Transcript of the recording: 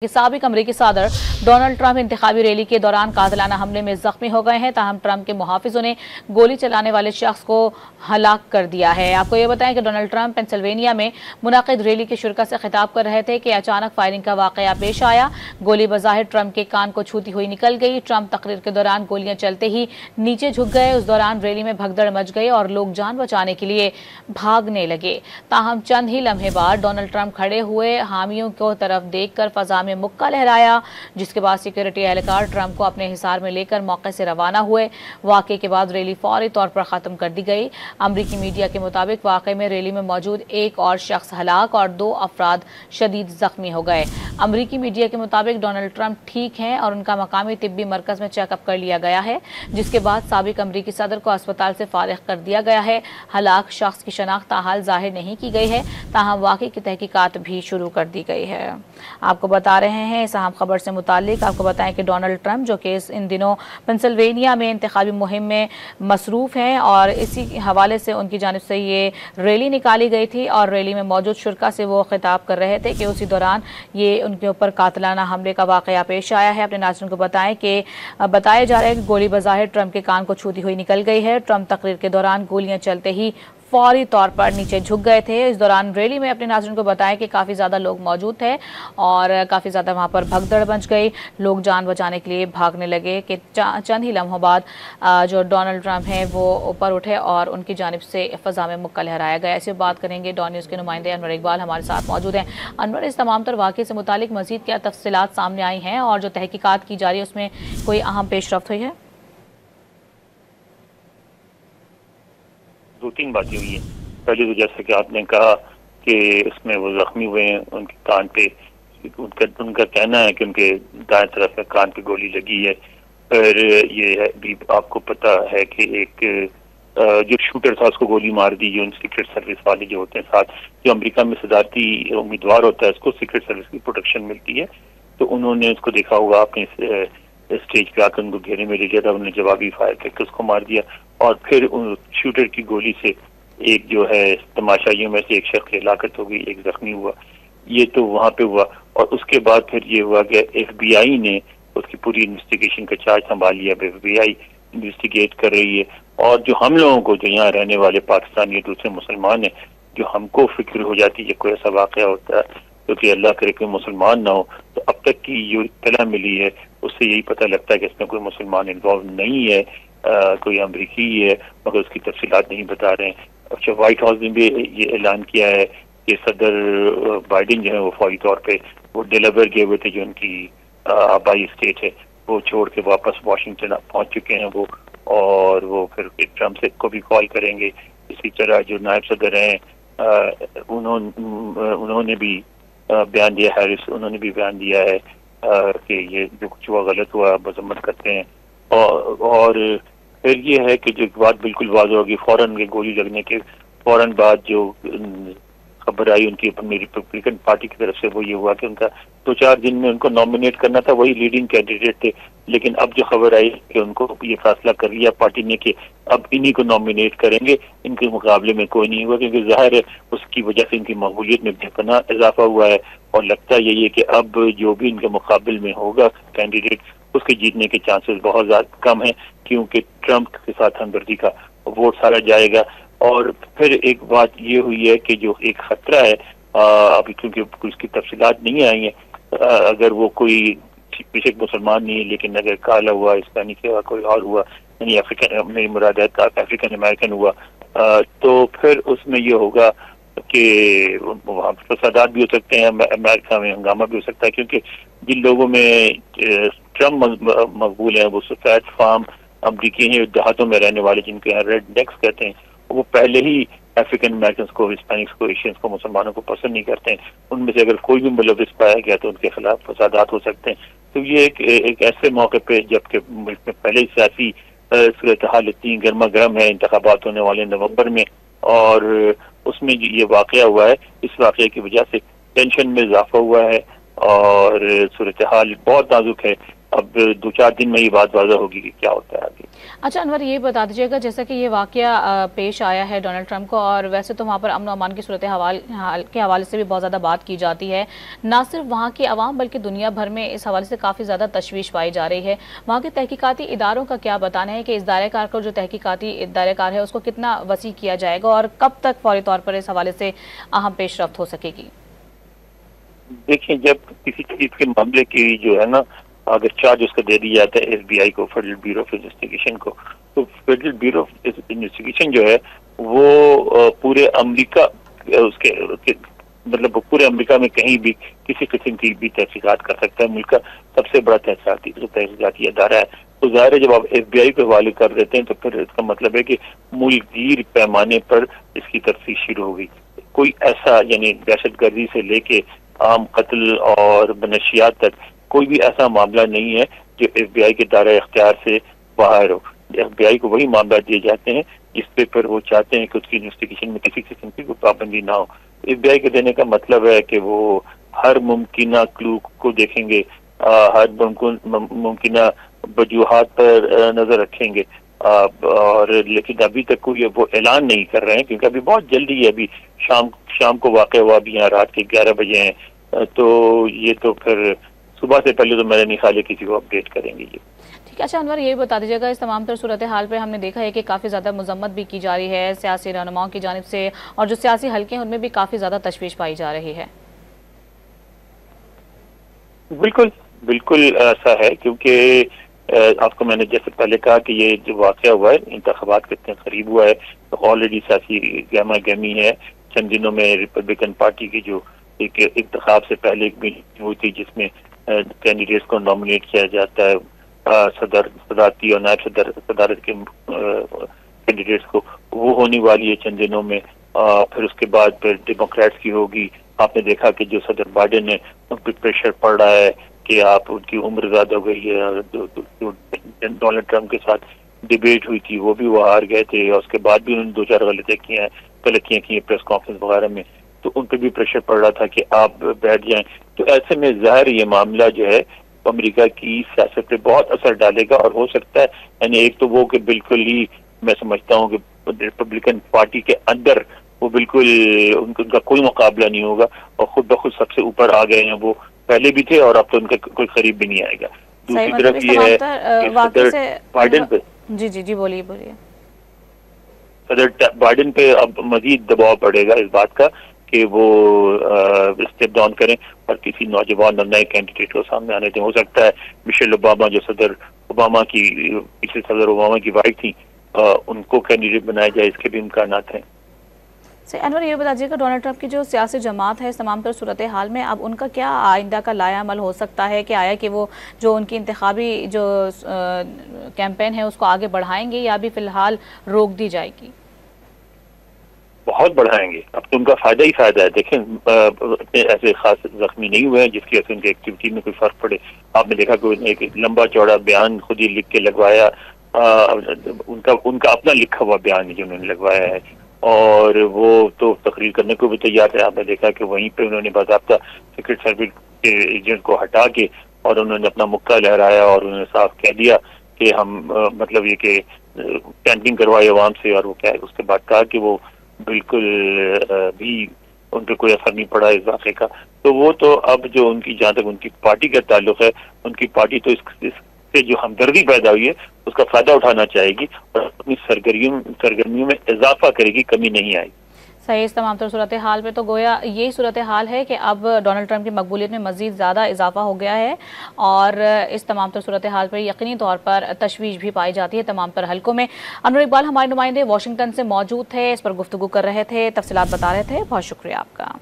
कि साबिक अमरीकी सदर डोनाल्ड ट्रंप इंतखाबी रैली के दौरान कातिलाना हमले में जख्मी हो गए हैं। ताहम ट्रंप के मुहाफिजों ने गोली चलाने वाले शख्स को हलाक कर दिया है। आपको ये बताएं कि डोनाल्ड ट्रंप पेंसिल्वेनिया में मुनाकिद रैली के शुरा से खिताब कर रहे थे कि अचानक फायरिंग का वाकया पेश आया। गोली बज़ाहिर ट्रंप के कान को छूती हुई निकल गई। ट्रंप तकरीर के दौरान गोलियां चलते ही नीचे झुक गए। उस दौरान रैली में भगदड़ मच गई और लोग जान बचाने के लिए भागने लगे। ताहम चंद ही लम्हे बाद डोनाल्ड ट्रंप खड़े हुए, हामियों को तरफ देखकर फजा में मुक्का लहराया, जिसके बाद सिक्योरिटी एहलकार ट्रंप को अपने हिसार में लेकर मौके से रवाना हुए। वाक़े के बाद रैली फौरी तौर पर ख़त्म कर दी गई। अमरीकी मीडिया के मुताबिक वाक़े में रैली में मौजूद एक और शख्स हलाक और 2 अफराद शदीद जख्मी हो गए। अमरीकी मीडिया के मुताबिक डोनाल्ड ट्रंप ठीक हैं और उनका मकामी तिब्बी मरकज़ में चेकअप कर लिया गया है, जिसके बाद साबिक अमरीकी सदर को अस्पताल से फारिग कर दिया गया है। हलाक शख्स की शनाख्त ताहाल जाहिर नहीं की गई है, ताहम वाक़े की तहकीकात भी शुरू कर दी गई है। आपको बता रहे हैं इस अहम खबर से मुतालिक आपको बताएं कि डोनाल्ड ट्रंप जो कि इन दिनों पेंसिल्वेनिया में इंतखाबी मुहिम में मसरूफ हैं और इसी हवाले से उनकी जानिब से ये रैली निकाली गई थी और रैली में मौजूद शुरा से वो खिताब कर रहे थे कि उसी दौरान ये उनके ऊपर कातिलाना हमले का वाकया पेश आया है। अपने नाज़रीन को बताएं कि बताया जा रहा है कि गोली बज़ाहिर ट्रंप के कान को छूती हुई निकल गई है। ट्रंप तकरीर के दौरान गोलियां चलते ही फौरी तौर पर नीचे झुक गए थे। इस दौरान रैली में अपने नाज़रीन को बताएं कि काफ़ी ज़्यादा लोग मौजूद थे और काफ़ी ज़्यादा वहाँ पर भगदड़ मच गई। लोग जान बचाने के लिए भागने लगे कि चंद ही लम्हों बाद जो डोनाल्ड ट्रंप हैं वो ऊपर उठे और उनकी जानिब से फ़ज़ा में मुक्का लहराया गया। ऐसे बात करेंगे डॉन न्यूज़ के नुमाइंदे अनवर इकबाल हमारे साथ मौजूद हैं। अनवर, इस तमाम तर वाक़े से मुतालिक मज़ीद क्या तफ़सीलात सामने आई हैं और जो तहकीकात की जा रही है उसमें कोई अहम पेशरफ्त हुई है? 2-3 बातें हुई हैं। पहले तो जैसा कि आपने कहा कि उसमें वो जख्मी हुए हैं, उनके कान पे उनका कहना है कि उनके दाएं तरफ में कान पे गोली लगी है। पर ये है भी आपको पता है कि एक जो शूटर था उसको गोली मार दी, जो सीक्रेट सर्विस वाले जो होते हैं साथ, जो अमेरिका में सदारती उम्मीदवार होता है उसको सीक्रेट सर्विस की प्रोटेक्शन मिलती है। तो उन्होंने उसको देखा होगा अपने स्टेज पे आकर उनको घेरे में ले लिया था, उन्होंने जवाबी फायर करके उसको मार दिया और फिर शूटर की गोली से एक जो है तमाशाइयों में से एक शख्स की हलाकत हो गई, एक जख्मी हुआ। ये तो वहां पे हुआ और उसके बाद फिर ये हुआ कि FBI ने उसकी पूरी इन्वेस्टिगेशन का चार्ज संभाल लिया। FBI इन्वेस्टिगेट कर रही है और जो हम लोगों को, जो यहाँ रहने वाले पाकिस्तानी दूसरे मुसलमान हैं, जो हमको फिक्र हो जाती है कोई ऐसा वाक़या होता है क्योंकि अल्लाह करे कोई मुसलमान ना हो, तो अब तक की जो इत्तला मिली है उससे यही पता लगता है कि इसमें कोई मुसलमान इन्वॉल्व नहीं है, कोई अमरीकी है, मगर उसकी तफसीलात नहीं बता रहे हैं। अच्छा, व्हाइट हाउस ने भी ये ऐलान किया है कि सदर बाइडेन जो है वो फौरी तौर पे वो डेलावेयर गए हुए थे, जो उनकी आबाई स्टेट है, वो छोड़ के वापस वाशिंगटन पहुंच चुके हैं वो, और वो फिर ट्रंप से को भी कॉल करेंगे। इसी तरह जो नायब सदर हैं उन्होंने भी बयान दिया, हैरिस उन्होंने भी बयान दिया है कि ये जो कुछ हुआ गलत हुआ, मजम्मत करते हैं। और फिर ये है कि जो बात बिल्कुल वाज़ होगी, फौरन के गोली लगने के फौरन बाद जो खबर आई उनकी अपनी रिपब्लिकन पार्टी की तरफ से, वो ये हुआ कि उनका 2-4 दिन में उनको नॉमिनेट करना था, वही लीडिंग कैंडिडेट थे। लेकिन अब जो खबर आई कि उनको ये फैसला कर लिया पार्टी ने कि अब इन्हीं को नॉमिनेट करेंगे, इनके मुकाबले में कोई नहीं हुआ, क्योंकि जाहिर है उसकी वजह से इनकी मकबूलियत में बेपनाह इजाफा हुआ है और लगता यही है कि अब जो भी इनके मुकाबले में होगा कैंडिडेट, उसके जीतने के चांसेस बहुत ज्यादा कम है, क्योंकि ट्रंप के साथ हमदर्दी का वोट सारा जाएगा। और फिर एक बात ये हुई है कि जो एक खतरा है अभी, क्योंकि उसकी तफसीलात नहीं आई है, अगर वो कोई बेशक मुसलमान नहीं है लेकिन अगर काला हुआ, हिस्पैनिक हुआ, कोई और हुआ, यानी अफ्रीकन, मेरी मुराद है अफ्रीकन अमेरिकन हुआ, तो फिर उसमें ये होगा कि वहाँ फसादात भी हो सकते हैं, अमेरिका में हंगामा भी हो सकता है, क्योंकि जिन लोगों में ट्रम्प मकबूल है वो सफेद फार्म अमरीकी हैं, देहातों में रहने वाले, जिनके यहाँ रेड नेक्स कहते हैं, वो पहले ही अफ्रीकन अमेरिकन को, हिस्पैनिक्स को, एशियंस को, मुसलमानों को पसंद नहीं करते हैं। उनमें से अगर कोई भी मुलविस पाया गया तो उनके खिलाफ फसादात हो सकते हैं। तो ये एक ऐसे मौके पे, जबकि मुल्क में पहले ही सियासी सूरत हाल इतनी गर्मा गर्म है, इंतखाबात होने वाले नवंबर में, और उसमें ये वाकया हुआ है, इस वाकये की वजह से टेंशन में इजाफा हुआ है और सूरत हाल बहुत नाजुक है। اب 2-4 दिन में ये बात वाज़ा होगी कि क्या होता है आगे। अच्छा अनवर, ये बता दीजिएगा, जैसा कि ये वाकया पेश आया है डोनाल्ड ट्रंप को, और वैसे तो वहाँ पर अमन अमान की सूरत हाल के हवाले से भी बहुत ज़्यादा बात की जाती है, ना सिर्फ वहाँ की आवाम बल्कि दुनिया भर में इस हवाले से काफ़ी ज़्यादा तशवीश पाई जा रही है। वहाँ के तहकीकाती इदारों का क्या बताना है कि इस दायरेकार को, जो तहकीकाती दायरेकार है, उसको कितना वसी किया जाएगा और कब तक फौरी तौर पर इस हवाले से अहम पेशरफ्त हो सकेगी? देखिए, जब किसी चीज के मामले की जो है ना, अगर चार्ज उसका दे दिया जाता है FBI को, फेडरल ब्यूरो ऑफ इन्वेस्टिगेशन को, तो फेडरल ब्यूरो ऑफ इन्वेस्टिगेशन जो है वो पूरे अमेरिका मतलब पूरे अमेरिका में कहीं भी किसी किस्म की भी तहकीकात कर सकता है। मुल्क का सबसे बड़ा तहकीकाती अदारा है। तो ज़ाहिर है जब आप FBI को हवाले कर देते हैं तो फिर इसका मतलब है कि मुल्कगीर पैमाने पर इसकी तफ्तीश शुरू हो गई। कोई ऐसा, यानी दहशतगर्दी से लेके आम कत्ल और मनशियात तक कोई भी ऐसा मामला नहीं है जो FBI के दायरा इख्तियार से बाहर हो। FBI को वही मामला दिए जाते हैं जिस पे पर वो चाहते हैं कि उसकी इन्वेस्टिगेशन में किसी किस्म की कोई पाबंदी ना हो। FBI के देने का मतलब है कि वो हर मुमकिना क्लू को देखेंगे, हर मुमकिना वजूहात पर नजर रखेंगे, और लेकिन अभी तक कोई वो ऐलान नहीं कर रहे हैं क्योंकि अभी बहुत जल्दी है। अभी शाम को वाक़या हुआ, अभी यहाँ रात के 11 बजे हैं, तो ये तो फिर सुबह से पहले तो मेरा नहीं ख्याल है किसी को अपडेट करेंगे ये। ठीक है। अच्छा अनवर, ये बता दीजिएगा, इस तमाम तर सूरत हाल पे हमने देखा है कि काफ़ी ज़्यादा मजम्मत भी की जा रही है सियासी रहनुमाओं की जानिब से, और जो सियासी हल्के हैं उनमें भी काफ़ी ज़्यादा तशवीश पाई जा रही है। बिल्कुल बिल्कुल ऐसा है, क्योंकि आपको मैंने जैसे पहले कहा कि ये जो वाक़या हुआ है, इंतखाबात कितने करीब हुआ है, तो ऑलरेडी सियासी गहमा गहमी है। चंद दिनों में रिपब्लिकन पार्टी की जो एक इंतखाब से पहले एक मीटिंग हुई थी जिसमें कैंडिडेट्स को नॉमिनेट किया जाता है, सदारती और नायब सदारत के कैंडिडेट्स को, वो होने वाली है चंद दिनों में। फिर उसके बाद फिर डेमोक्रेट्स की होगी। आपने देखा कि जो सदर बाइडेन है उन पर प्रेशर पड़ रहा है कि आप, उनकी उम्र ज्यादा हो गई है। जो डोनाल्ड ट्रंप के साथ डिबेट हुई थी वो भी वो हार गए थे, और उसके बाद भी उन्होंने 2-4 गलतियां की हैं प्रेस कॉन्फ्रेंस वगैरह में, तो उन पर भी प्रेशर पड़ रहा था कि आप बैठ जाएं। तो ऐसे में जाहिर ये मामला जो है अमेरिका की सियासत पे बहुत असर डालेगा, और हो सकता है, यानी एक तो वो कि बिल्कुल ही मैं समझता हूँ कि रिपब्लिकन पार्टी के अंदर वो बिल्कुल उनका कोई मुकाबला नहीं होगा, और खुद ब खुद सबसे ऊपर आ गए हैं। वो पहले भी थे और अब तो उनका कोई करीब भी नहीं आएगा। दूसरी तरफ ये है कि सदर बाइडेन पे, जी बोलिए। सदर बाइडेन पे अब मजीद दबाव पड़ेगा इस बात का कि वो स्टेप डाउन करें और किसी नौजवान और नए कैंडिडेट को सामने आने दें। हो सकता है मिशेल ओबामा, जो सदर ओबामा की पिछले सदर ओबामा की वाइफ थी, उनको कैंडिडेट बनाया जाए, इसके भी इम्कानात हैं। अनवर, ये बताइएगा, डोनाल्ड ट्रंप की जो सियासी जमात है इस तमाम तर सूरत हाल में, अब उनका क्या आइंदा का लाया अमल हो सकता है कि आया कि वो जो उनकी इंतखाबी जो कैंपेन है उसको आगे बढ़ाएंगे या अभी फिलहाल रोक दी जाएगी? बहुत बढ़ाएंगे। अब तो उनका फायदा ही फायदा है। देखें, ऐसे खास जख्मी नहीं हुए हैं जिसकी वजह से उनकी एक्टिविटी में कोई फर्क पड़े। आपने देखा कि एक लंबा चौड़ा बयान खुद ही लिख के लगवाया, उनका अपना लिखा हुआ बयान जो उन्होंने लगवाया है, और वो तो तकरीर करने को भी तैयार है। आपने देखा कि वहीं पे उन्होंने बाकायदा सीक्रेट सर्विस के एजेंट को हटा के और उन्होंने अपना मुक्का लहराया और उन्होंने साफ कह दिया कि हम मतलब ये कि कैंपिंग करवाई अवाम से, और वो क्या है उसके बाद कहा कि वो बिल्कुल भी उन पर कोई असर नहीं पड़ा इस वाक़े का। तो वो तो अब जो उनकी, जहाँ तक उनकी पार्टी का ताल्लुक है, उनकी पार्टी तो इससे जो हमदर्दी पैदा हुई है उसका फायदा उठाना चाहेगी और अपनी सरगर्मियों में इजाफा करेगी, कमी नहीं आएगी। सही। इस तमाम तर सूरत हाल में तो गोया यही सूरत हाल है कि अब डोनाल्ड ट्रंप की मकबूलियत में मज़ीद ज़्यादा इजाफा हो गया है, और इस तमाम तर सूरत हाल पर यकीनी तौर पर तशवीश भी पाई जाती है तमाम तर हलकों में। अनवर इकबाल हमारे नुमाइंदे वाशिंगटन से मौजूद थे, इस पर गुफ्तगू कर रहे थे, तफसीलात बता रहे थे। बहुत शुक्रिया आपका।